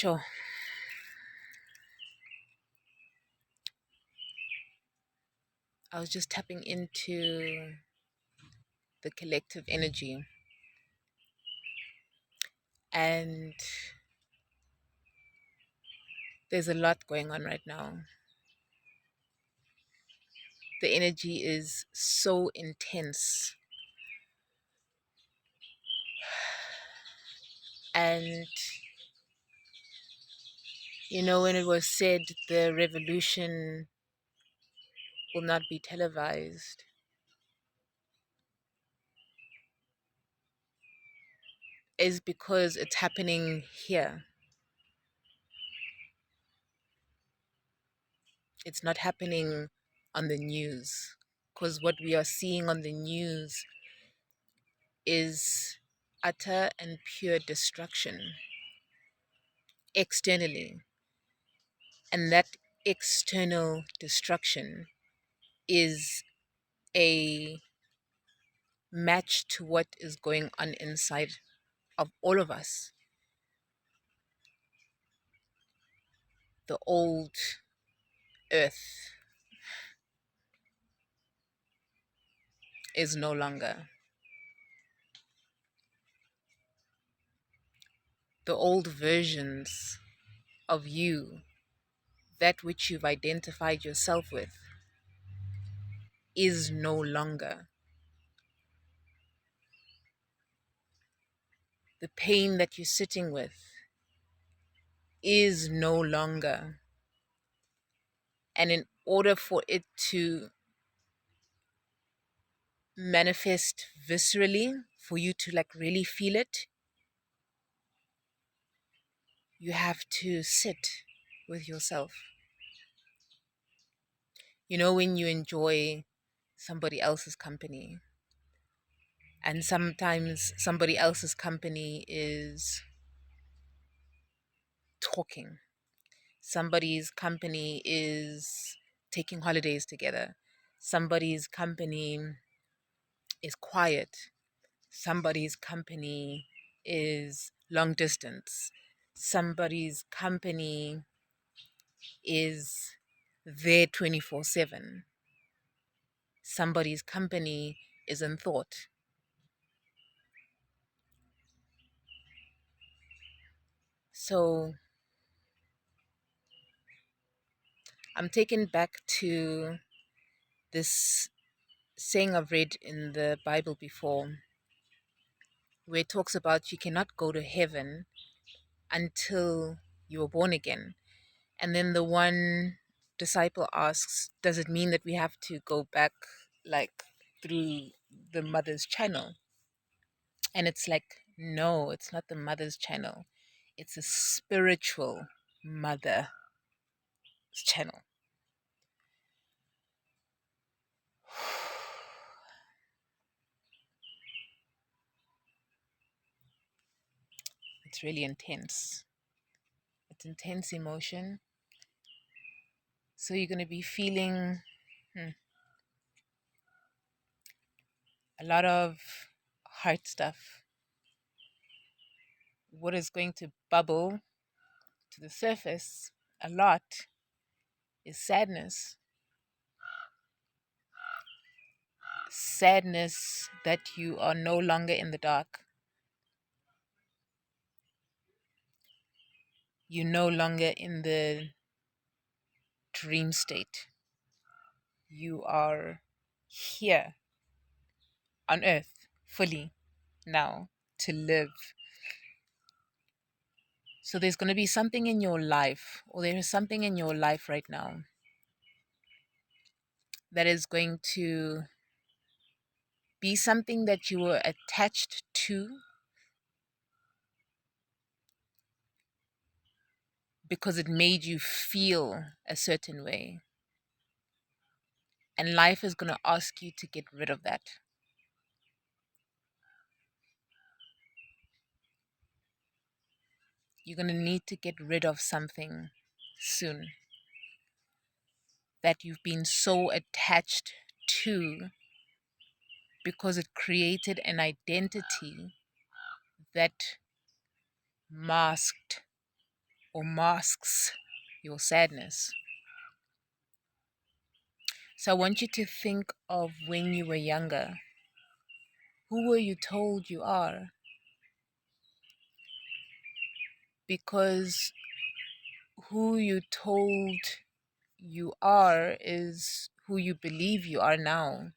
Sure. I was just tapping into the collective energy, and there's a lot going on right now. The energy is so intense, and when it was said the revolution will not be televised, is because it's happening here. It's not happening on the news, because what we are seeing on the news is utter and pure destruction externally. And that external destruction is a match to what is going on inside of all of us. The old earth is no longer. The old versions of you, that which you've identified yourself with, is no longer. The pain that you're sitting with is no longer. And in order for it to manifest viscerally, for you to really feel it, you have to sit with yourself. When you enjoy somebody else's company, and sometimes somebody else's company is talking, somebody's company is taking holidays together, somebody's company is quiet, somebody's company is long distance, somebody's company is there 24/7, somebody's company is in thought. So I'm taken back to this saying I've read in the Bible before, where it talks about you cannot go to heaven until you are born again. And then the one disciple asks, does it mean that we have to go back like through the mother's channel? And it's like, no, it's not the mother's channel. It's a spiritual mother's channel. It's really intense. It's intense emotion. So you're going to be feeling a lot of heart stuff. What is going to bubble to the surface a lot is sadness. Sadness that you are no longer in the dark. You're no longer in the dream state. You are here on earth fully now to live. So there's going to be something in your life, or there is something in your life right now that is going to be something that you were attached to because it made you feel a certain way. And life is going to ask you to get rid of that. You're going to need to get rid of something soon that you've been so attached to because it created an identity that masked or masks your sadness. So I want you to think of when you were younger. Who were you told you are? Because who you told you are is who you believe you are now.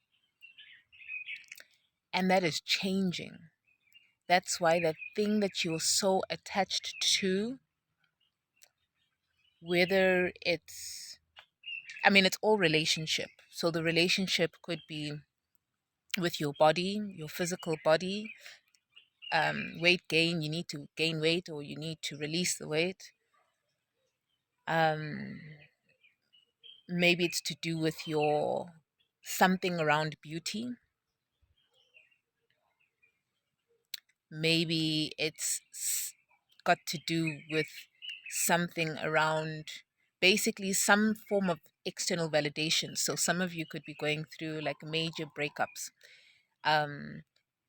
And that is changing. That's why that thing that you're so attached to, whether it's all relationship. So the relationship could be with your body, your physical body, weight gain, you need to gain weight or you need to release the weight. Um, Maybe it's to do with your something around beauty. Maybe got to do with something around basically some form of external validation. So some of you could be going through like major breakups. Um,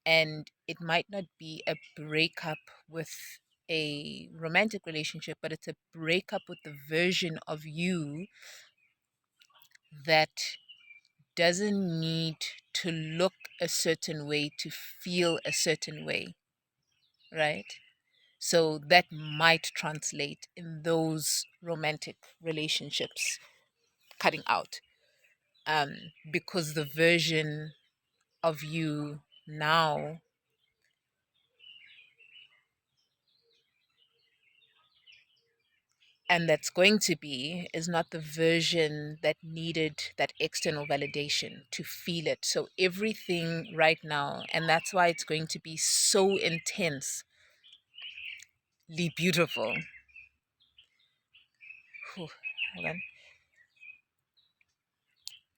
and it might not be a breakup with a romantic relationship, but it's a breakup with the version of you that doesn't need to look a certain way to feel a certain way, right? So that might translate in those romantic relationships cutting out, um, because the version of you now, and that's going to be, is not the version that needed that external validation to feel it. So everything right now, and that's why it's going to be so intensely beautiful. Whew, hold on.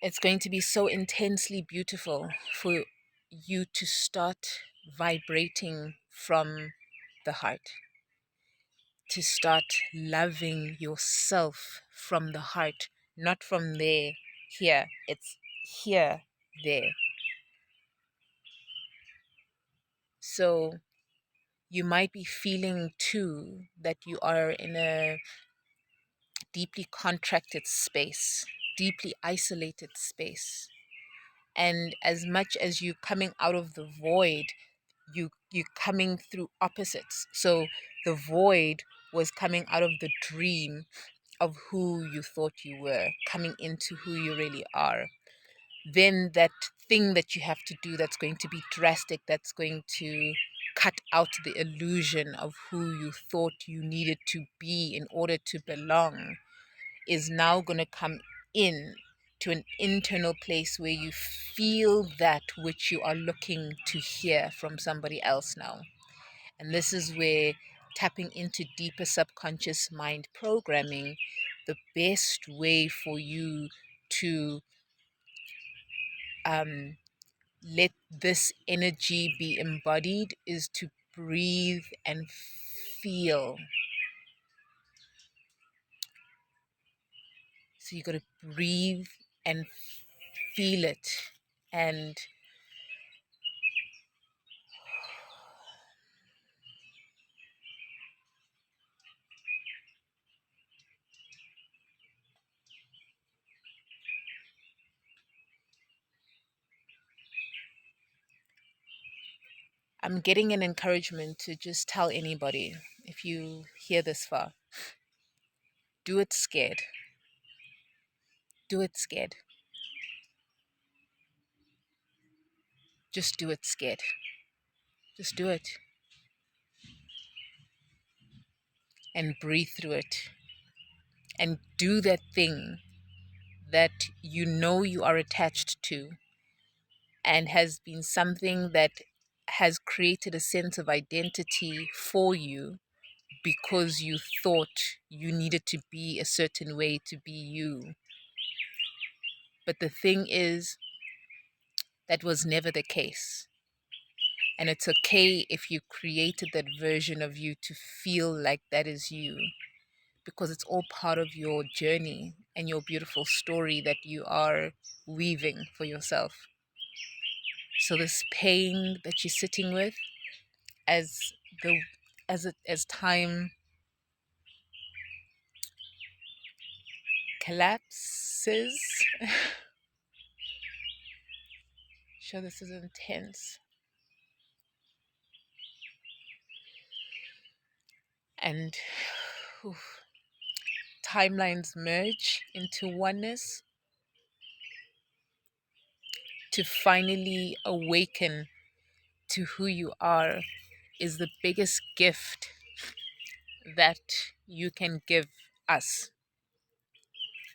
It's going to be so intensely beautiful for you to start vibrating from the heart, to start loving yourself from the heart, not from there, here. It's here, there. So you might be feeling too that you are in a deeply contracted space, deeply isolated space. And as much as you coming out of the void, you coming through opposites. So the void was coming out of the dream of who you thought you were, coming into who you really are. Then that thing that you have to do that's going to be drastic, that's going to cut out the illusion of who you thought you needed to be in order to belong, is now going to come in to an internal place where you feel that which you are looking to hear from somebody else now. And this is where tapping into deeper subconscious mind programming, the best way for you to um, let this energy be embodied is to breathe and feel. So you got to breathe and feel it. And I'm getting an encouragement to just tell anybody, if you hear this far, do it scared. Do it scared. Just do it scared. Just do it and breathe through it. And do that thing that you know you are attached to and has been something that has created a sense of identity for you because you thought you needed to be a certain way to be you. But the thing is, that was never the case. And it's okay if you created that version of you to feel like that is you, because it's all part of your journey and your beautiful story that you are weaving for yourself. So this pain that you're sitting with, as the as time collapses. Sure, this is intense. And oof, timelines merge into oneness to finally awaken to who you are is the biggest gift that you can give us,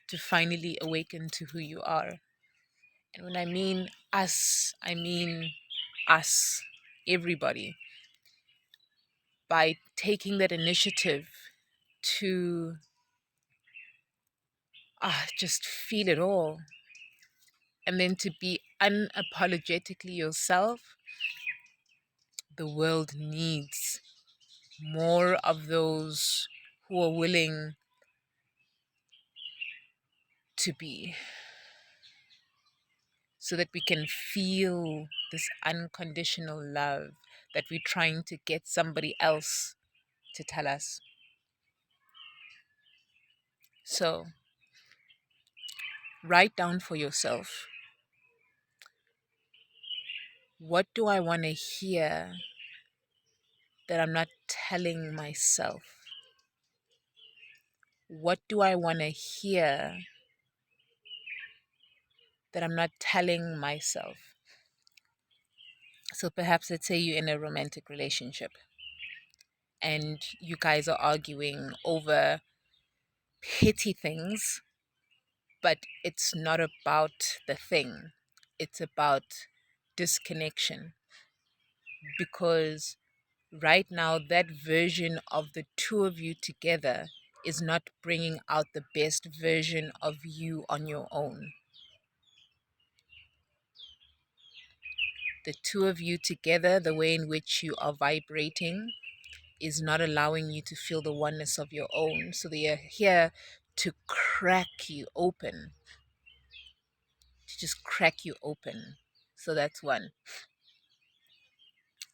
to finally awaken to who you are. And when I mean us, I mean us, everybody, by taking that initiative to just feel it all, and then to be unapologetically yourself. The world needs more of those who are willing to be, so that we can feel this unconditional love that we're trying to get somebody else to tell us. So, write down for yourself, what do I want to hear that I'm not telling myself? What do I want to hear that I'm not telling myself? So perhaps let's say you're in a romantic relationship and you guys are arguing over petty things, but it's not about the thing, it's about disconnection. Because right now, that version of the two of you together is not bringing out the best version of you on your own. The two of you together, the way in which you are vibrating, is not allowing you to feel the oneness of your own. So they are here to crack you open, to just crack you open. So that's one.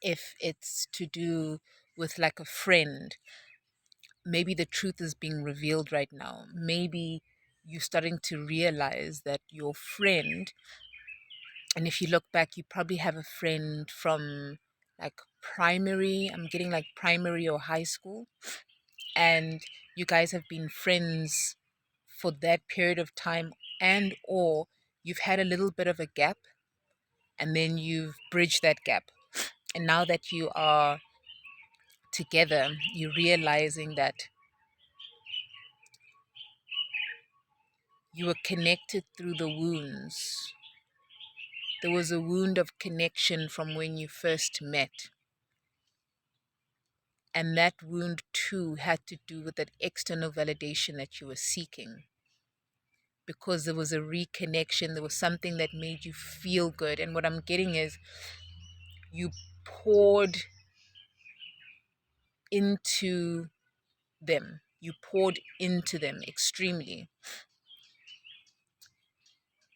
If it's to do with like a friend, maybe the truth is being revealed right now. Maybe you're starting to realize that your friend, and if you look back, you probably have a friend from like primary, I'm getting like primary or high school, and you guys have been friends for that period of time, and or you've had a little bit of a gap and then you've bridged that gap, and now that you are together, you're realizing that you were connected through the wounds. There was a wound of connection from when you first met. And that wound too had to do with that external validation that you were seeking. Because there was a reconnection, there was something that made you feel good. And what I'm getting is you poured into them. You poured into them extremely.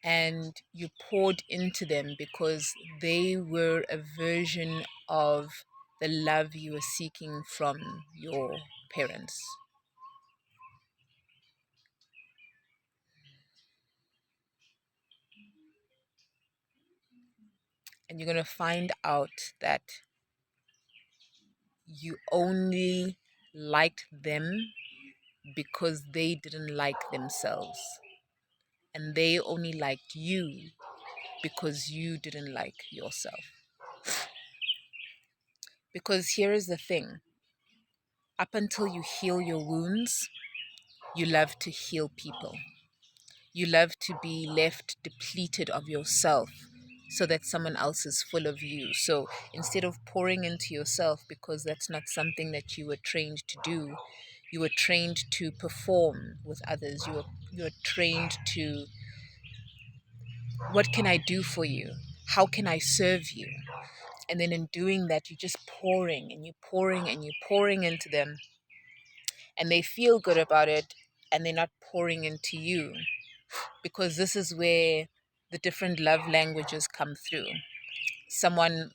And you poured into them because they were a version of the love you were seeking from your parents. And you're going to find out that you only liked them because they didn't like themselves. And they only liked you because you didn't like yourself. Because here is the thing, up until you heal your wounds, you love to heal people. You love to be left depleted of yourself so that someone else is full of you. So instead of pouring into yourself, because that's not something that you were trained to do, you were trained to perform with others. You were trained to, what can I do for you? How can I serve you? And then in doing that, you're just pouring and you're pouring and you're pouring into them. And they feel good about it, and they're not pouring into you. Because this is where the different love languages come through. Someone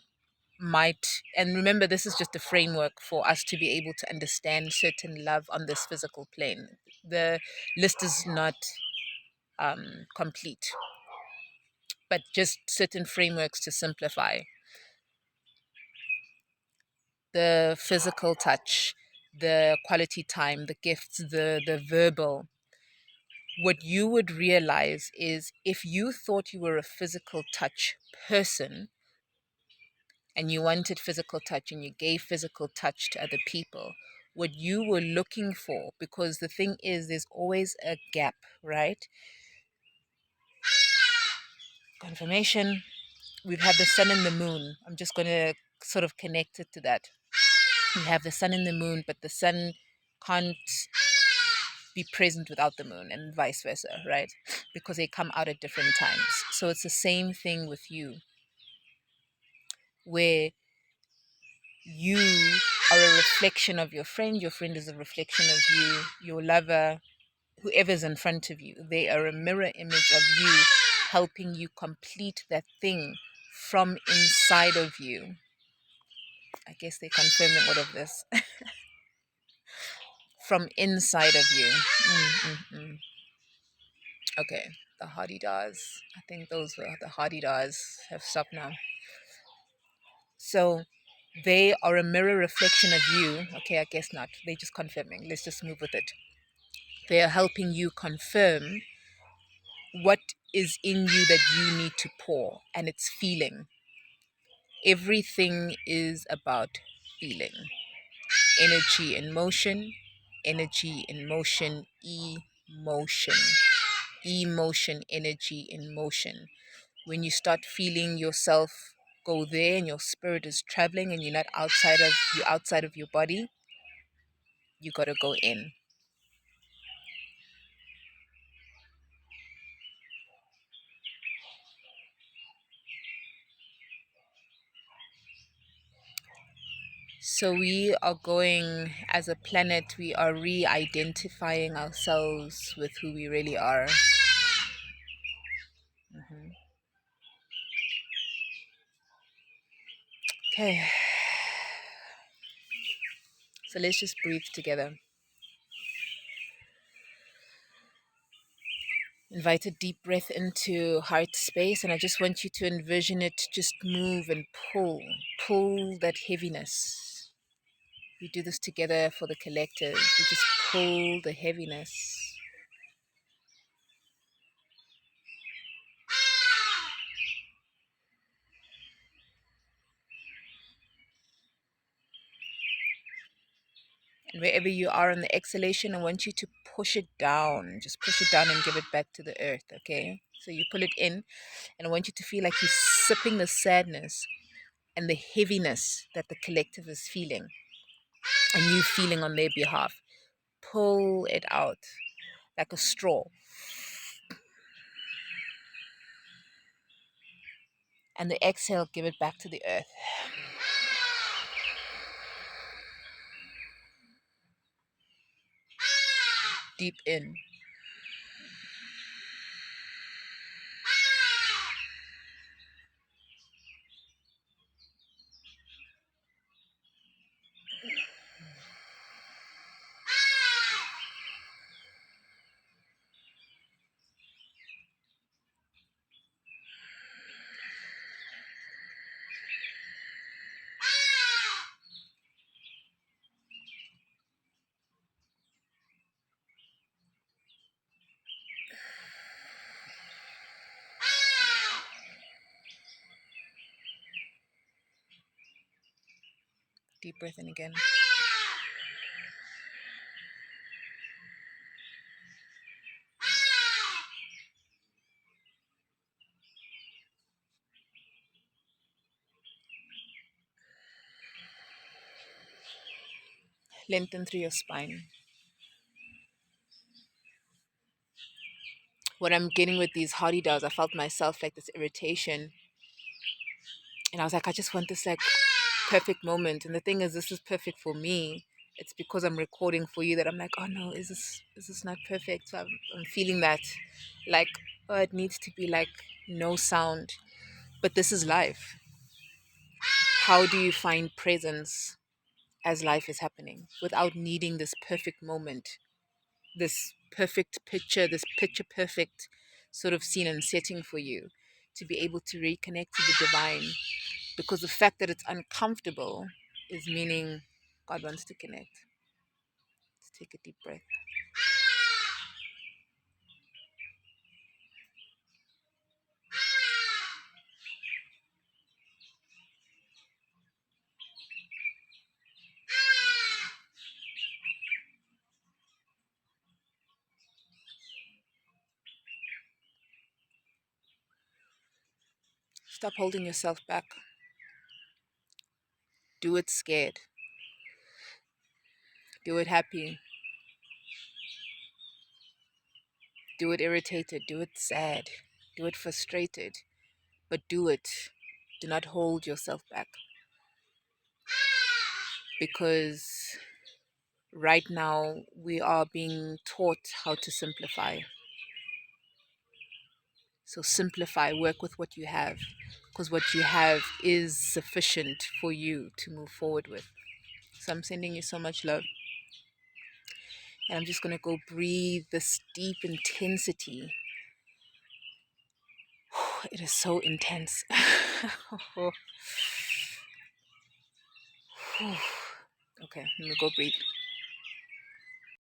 might, and remember, this is just a framework for us to be able to understand certain love on this physical plane. The list is not complete, but just certain frameworks to simplify. The physical touch, the quality time, the gifts, the verbal. What you would realize is if you thought you were a physical touch person and you wanted physical touch and you gave physical touch to other people, what you were looking for, because the thing is, there's always a gap, right? Confirmation. We've had the sun and the moon. I'm just going to sort of connect it to that. We have the sun and the moon, but the sun can't be present without the moon, and vice versa, right? Because they come out at different times. So it's the same thing with you, where you are a reflection of your friend is a reflection of you, your lover, whoever's in front of you, they are a mirror image of you, helping you complete that thing from inside of you. I guess they're confirming all of this. From inside of you. Okay, the hardy dars. I think those were the hardy dars have stopped now. So they are a mirror reflection of you. Okay, I guess not. They're just confirming. Let's just move with it. They are helping you confirm what is in you that you need to pour, and it's feeling. Everything is about feeling. Energy in motion, energy in motion, emotion. Emotion, energy in motion. When you start feeling yourself go there and your spirit is traveling and you're outside of your body, you got to go in. So we are going, as a planet, we are re-identifying ourselves with who we really are. Okay, so let's just breathe together. Invite a deep breath into heart space, and I just want you to envision it just move and pull that heaviness. We do this together for the collective. We just pull the heaviness. And wherever you are on the exhalation, I want you to push it down. Just push it down and give it back to the earth, okay? So you pull it in, and I want you to feel like you're sipping the sadness and the heaviness that the collective is feeling, and you feeling on their behalf. Pull it out like a straw. And the exhale, give it back to the earth. Deep in. Deep breath in again. Lengthen through your spine. What I'm getting with these hardy does, I felt myself like this irritation. And I was like, I just want this like perfect moment. And the thing is, this is perfect for me. It's because I'm recording for you that I'm like, oh no, is this not perfect? So I'm feeling that like, oh, it needs to be like no sound. But this is life. How do you find presence as life is happening without needing this perfect moment, this perfect picture, this picture perfect sort of scene and setting for you to be able to reconnect to the divine, because the fact that it's uncomfortable is meaning God wants to connect. Let's take a deep breath. Stop holding yourself back. Do it scared. Do it happy. Do it irritated. Do it sad. Do it frustrated. But do it. Do not hold yourself back. Because right now we are being taught how to simplify. So simplify, work with what you have, because what you have is sufficient for you to move forward with. So I'm sending you so much love. And I'm just going to go breathe this deep intensity. It is so intense. Okay, let me go breathe.